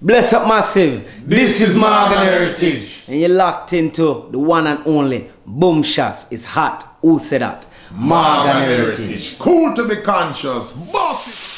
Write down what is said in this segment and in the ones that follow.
Bless up massive. This is Morgan Heritage. And you're locked into the one and only Boom Shots. It's hot. Who said that? Morgan Heritage. Cool to be conscious. Boss.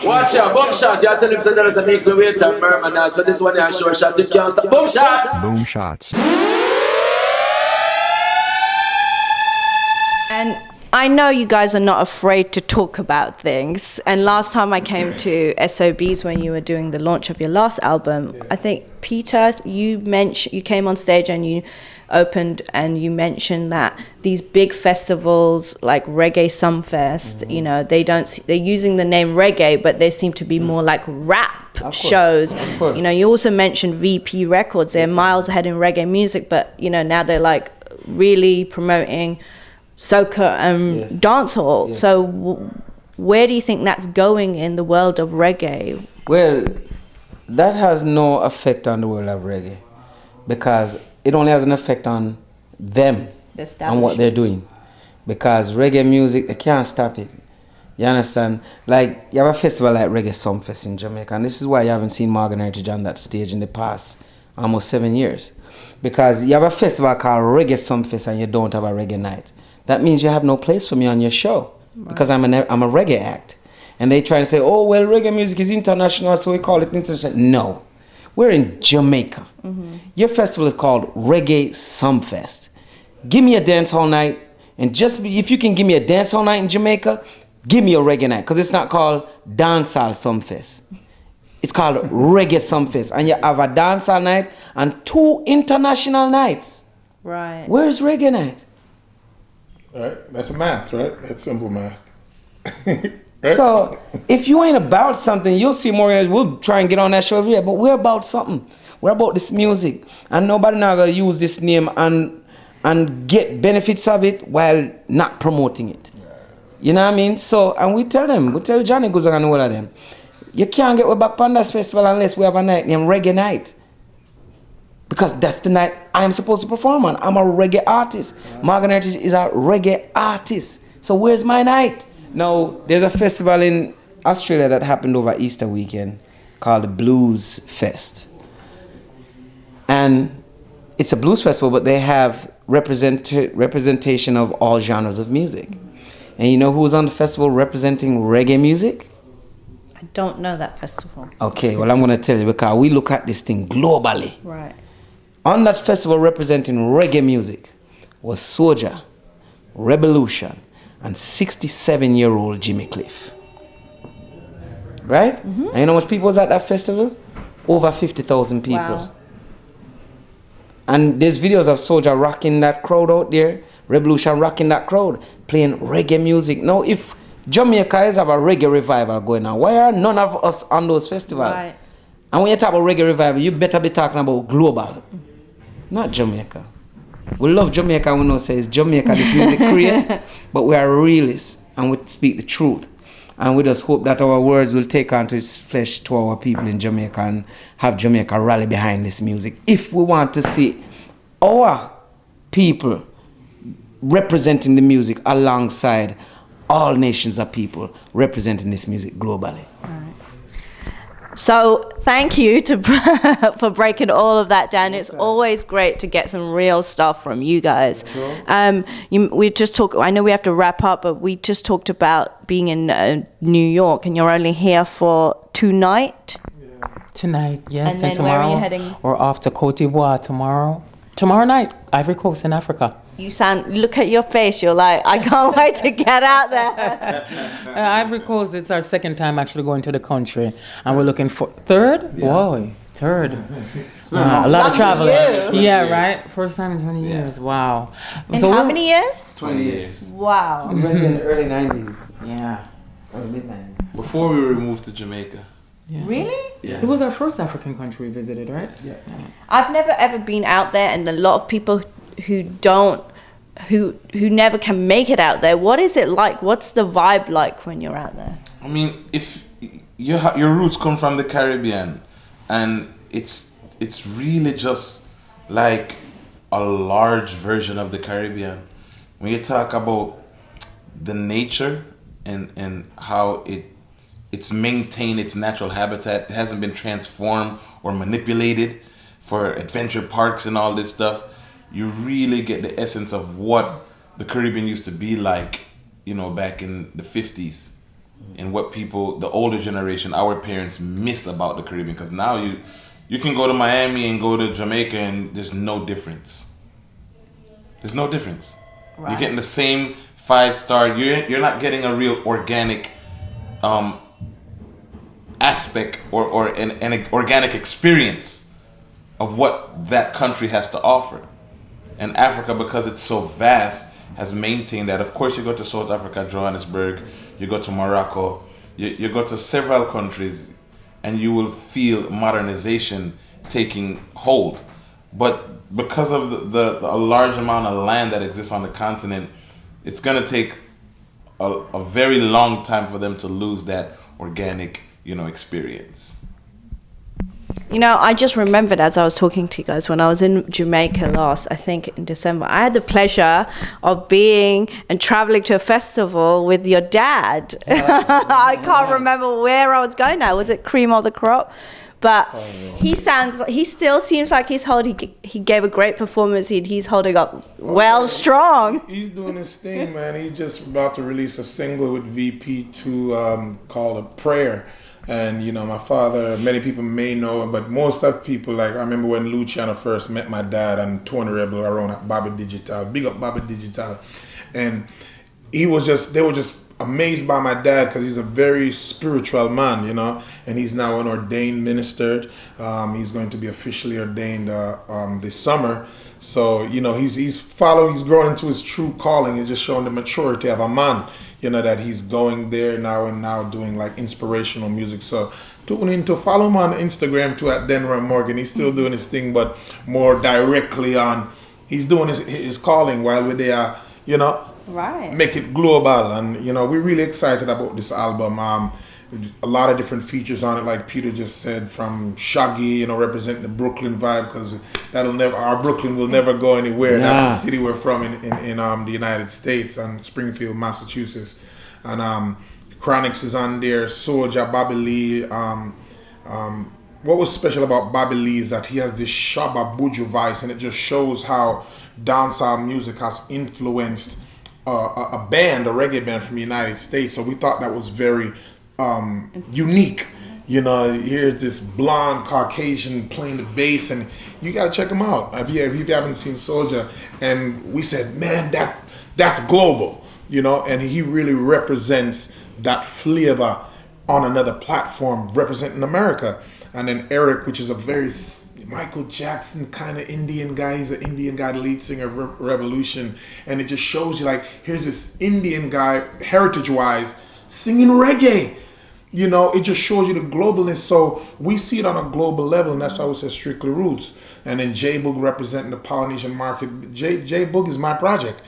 Watch out, Boom Shot. You tell him say there is a make the weight and murmur now. So this one is short shot. You can't stop. Boom Shots. Boom Shots. And I know you guys are not afraid to talk about things. And last time I came to SOBs when you were doing the launch of your last album, I think Peter, you came on stage and you opened and you mentioned that these big festivals like Reggae Sumfest, you know, they're using the name reggae, but they seem to be more like rap shows. You know, you also mentioned VP Records. They're miles ahead in reggae music, but you know, now they're like really promoting soca and dancehall. Yes. So where do you think that's going in the world of reggae? Well, that has no effect on the world of reggae because it only has an effect on them and what they're doing. Because reggae music, they can't stop it. You understand? Like, you have a festival like Reggae Sumfest in Jamaica, and this is why you haven't seen Morgan Heritage on that stage in the past almost 7 years. Because you have a festival called Reggae Sumfest and you don't have a reggae night. That means you have no place for me on your show, because I'm a reggae act. And they try to say, oh, well, reggae music is international, so we call it international. No, we're in Jamaica. Your festival is called Reggae Sumfest. Give me a dance hall night, and just if you can give me a dance hall night in Jamaica, give me a reggae night, because it's not called Dancehall Sumfest. It's called Reggae Sumfest, and you have a dancehall night and 2 international nights. Right. Where's reggae night? All right, that's math, right? That's simple math. Right? So, if you ain't about something, you'll see more. We'll try and get on that show every year, but we're about something. We're about this music, and nobody now gonna use this name and get benefits of it while not promoting it. You know what I mean? So, and we tell Johnny Guzang and all of them, you can't get back Pandas Festival unless we have a night named Reggae Night. Because that's the night I'm supposed to perform on. I'm a reggae artist. Morgan Heritage is a reggae artist. So where's my night? Now, there's a festival in Australia that happened over Easter weekend called the Blues Fest. And it's a blues festival, but they have representation of all genres of music. And you know who's on the festival representing reggae music? I don't know that festival. Okay, well, I'm going to tell you, because we look at this thing globally. Right. On that festival representing reggae music was Soulja, Revolution, and 67-year-old Jimmy Cliff. Right? And you know how much people was at that festival? Over 50,000 people. Wow. And there's videos of Soulja rocking that crowd out there, Revolution rocking that crowd, playing reggae music. Now, if Jamaica is have a reggae revival going on, why are none of us on those festivals? Right. And when you talk about reggae revival, you better be talking about global, not Jamaica. We love Jamaica, we know say it's Jamaica this music creates, but we are realists and we speak the truth. And we just hope that our words will take onto its flesh to our people in Jamaica and have Jamaica rally behind this music. If we want to see our people representing the music alongside all nations of people representing this music globally. So thank you for breaking all of that down. It's always great to get some real stuff from you guys. We just talked. I know we have to wrap up, but we just talked about being in New York, and you're only here for tonight. Tonight, yes, and tomorrow. Where are you heading? We're off to Cote d'Ivoire tomorrow. Tomorrow night, Ivory Coast in Africa. Look at your face, you're like, I can't wait to get out there. Ivory Coast, it's our second time actually going to the country. And we're looking for, third? Yeah. Whoa, third. A lot of traveling. Yeah, right? First time in 20 years, wow. In how many years? 20 years. Wow. In the early 90s. Yeah. Or mid-90s. Before we moved to Jamaica. Yeah. Really? Yeah. It was our first African country we visited, right? Yeah. I've never ever been out there, and a lot of people who never can make it out there. What is it like? What's the vibe like when you're out there? I mean, if your roots come from the Caribbean, and it's really just like a large version of the Caribbean. When you talk about the nature and how it it's maintained its natural habitat. It hasn't been transformed or manipulated for adventure parks and all this stuff. You really get the essence of what the Caribbean used to be like, you know, back in the 50s, and what people, the older generation, our parents, miss about the Caribbean. Because now you can go to Miami and go to Jamaica and there's no difference. There's no difference. Right. You're getting the same 5-star. You're not getting a real organic aspect or an organic experience of what that country has to offer. And Africa, because it's so vast, has maintained that. Of course, you go to South Africa, Johannesburg, you go to Morocco, you go to several countries, and you will feel modernization taking hold. But because of the large amount of land that exists on the continent, it's going to take a very long time for them to lose that organic, experience. I just remembered as I was talking to you guys, when I was in Jamaica last, I think in December, I had the pleasure of being and traveling to a festival with your dad. I can't remember where I was going now. Was it Cream of the Crop? But he still seems like he gave a great performance. He's holding up strong. He's doing his thing, man. He's just about to release a single with VP2 called A Prayer. And, my father, many people may know him, but most of people, like, I remember when Luciano first met my dad and Tony Rebel around at Bobby Digital, big up Bobby Digital. And they were just amazed by my dad because he's a very spiritual man, and he's now an ordained minister. He's going to be officially ordained this summer. So, he's growing into his true calling and just showing the maturity of a man. That he's going there now doing like inspirational music. So tune in to follow him on Instagram too at Denver Morgan. He's still doing his thing, but more directly he's doing his calling while we're there, right. Make it global. And, we're really excited about this album. A lot of different features on it, like Peter just said, from Shaggy, representing the Brooklyn vibe, because our Brooklyn will never go anywhere. Yeah. That's the city we're from in the United States, and Springfield, Massachusetts. And Chronix is on there, Soulja, Bobby Lee. What was special about Bobby Lee is that he has this Shabba Buju voice, and it just shows how dancehall music has influenced a reggae band from the United States. So we thought that was very unique. Here's this blonde Caucasian playing the bass, and you gotta check him out if you haven't seen Soulja. And we said, man, that's global, and he really represents that flavor on another platform, representing America. And then Eric, which is a very Michael Jackson kind of Indian guy. He's an Indian guy, the lead singer of Revolution, and it just shows you, like, here's this Indian guy, heritage-wise, singing reggae. It just shows you the globalness. So we see it on a global level, and that's why we say Strictly Roots. And then J Boog representing the Polynesian market. J Boog is my project.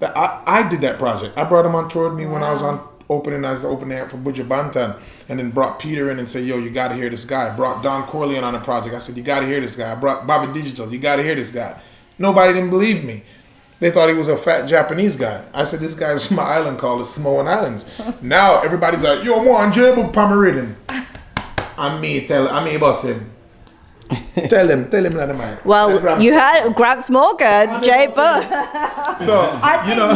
I did that project. I brought him on tour with me when I was on opening act for Buju Banton, and then brought Peter in and said, yo, you got to hear this guy. I brought Don Corleone on the project. I said, you got to hear this guy. I brought Bobby Digital. You got to hear this guy. Nobody didn't believe me. They thought he was a fat Japanese guy. I said, this guy's from an island called the Samoan Islands. Now everybody's like, yo, more on J-Boog Pameridan. Boss him. Tell him that man. Well, you had Gramps Morgan, J-Boog. So,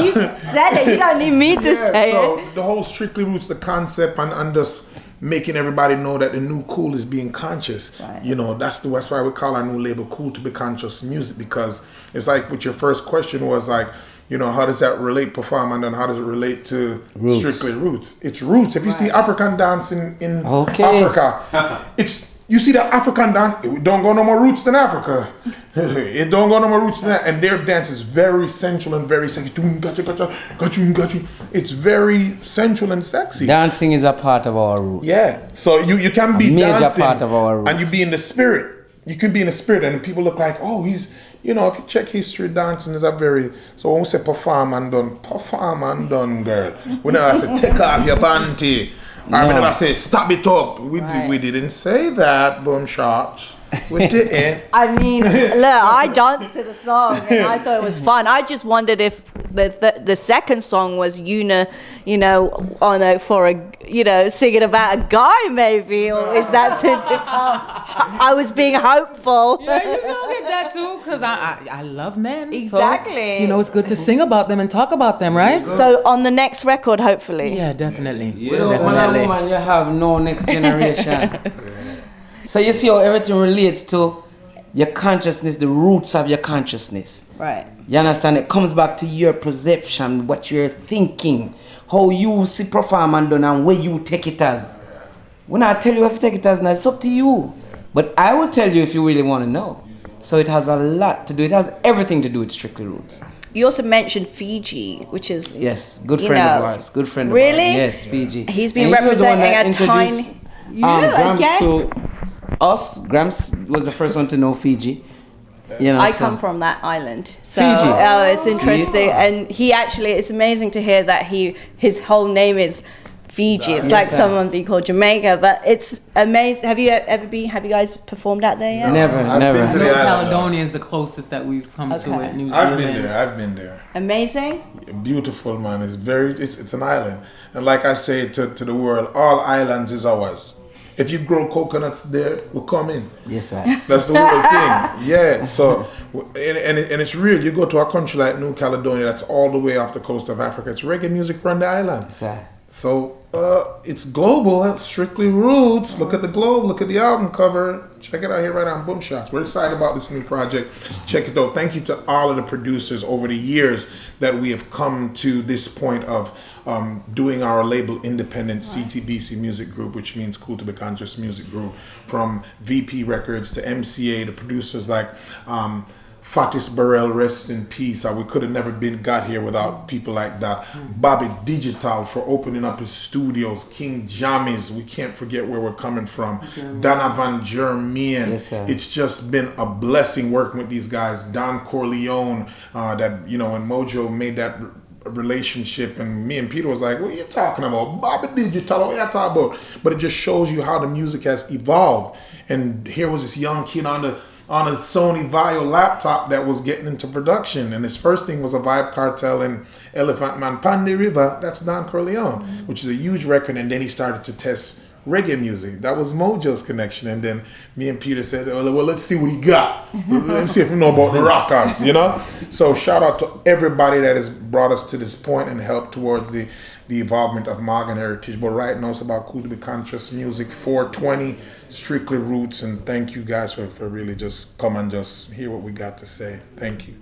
you said it. You don't need me to say so it. The whole Strictly Roots, the concept, and just making everybody know that the new cool is being conscious. Right. That's why we call our new label Cool to Be Conscious Music, because it's like what your first question was, like, how does that relate performance, and how does it relate to roots. Strictly Roots? It's roots. If you see African dance in Africa, you see that African dance, it don't go no more roots than Africa. It don't go no more roots than that. And their dance is very sensual and very sexy. It's very sensual and sexy. Dancing is a part of our roots. Yeah. So you can be major dancing part of our roots. And you be in the spirit. You can be in the spirit, and people look like, oh, he's, if you check history, dancing is a very, so when we say perform and done, girl. We never say take off your panty. No. I never say stop it up. We didn't say that, boom shots. We didn't. I mean, look, I danced to the song and I thought it was fun. I just wondered if the second song was singing about a guy maybe, or is that I was being hopeful. Yeah, you can get that too, because I love men. Exactly. So, it's good to sing about them and talk about them, right? So on the next record, hopefully. Yeah, definitely. Without man and woman, you have no next generation. So you see how everything relates to your consciousness, the roots of your consciousness. Right. You understand? It comes back to your perception, what you're thinking, how you see performance done and where you take it as. When I tell you if you take it as, now it's up to you. But I will tell you if you really want to know. So it has a lot to do. It has everything to do with Strictly Roots. You also mentioned Fiji, which is... Yes, good friend of ours. Good friend of ours. Really? Yes, Fiji. He's been representing a tiny... Grams to us. Grams was the first one to know Fiji. I come from that island, so Fiji. It's interesting. And he actually, it's amazing to hear that his whole name is Fiji. It's like someone being called Jamaica, but it's amazing. Have you guys performed out there yet? Never. Been to the island. Caledonia is the closest that we've come to it. New Zealand. I've been there. Amazing. Beautiful, man. It's an island, and like I say to the world, all islands is ours. If you grow coconuts there, we'll come in. Yes, sir. That's the whole thing. Yeah. So, and it's real. You go to a country like New Caledonia, that's all the way off the coast of Africa. It's reggae music from the island. Yes, sir. So it's global. That's Strictly Roots. Look at the globe. Look at the album cover. Check it out here right on Boom Shots. We're excited about this new project. Check it out. Thank you to all of the producers over the years that we have come to this point of doing our label independent CTBC Music Group, which means Cool to Be Conscious Music Group. From VP Records to MCA, the producers like Fatis Burrell, rest in peace. We could have never got here without people like that. Bobby Digital for opening up his studios. King Jammys, we can't forget where we're coming from. Donna Van Germain. Yes, sir. It's just been a blessing working with these guys. Don Corleone, that when Mojo made that relationship, and me and Peter was like, what are you talking about? Bobby Digital, what are you talking about? But it just shows you how the music has evolved. And here was this young kid on a Sony Vaio laptop that was getting into production, and his first thing was a Vibe Cartel and Elephant Man Pandy River. That's Don Corleone, which is a huge record. And then he started to test reggae music. That was Mojo's connection. And then me and Peter said, well, let's see what he got. Let's see if we know about the rockers, So shout out to everybody that has brought us to this point and helped towards the involvement of Morgan Heritage. But right now it's about Cool to Be Conscious Music 420, Strictly Roots. And thank you guys for really just come and just hear what we got to say. Thank you.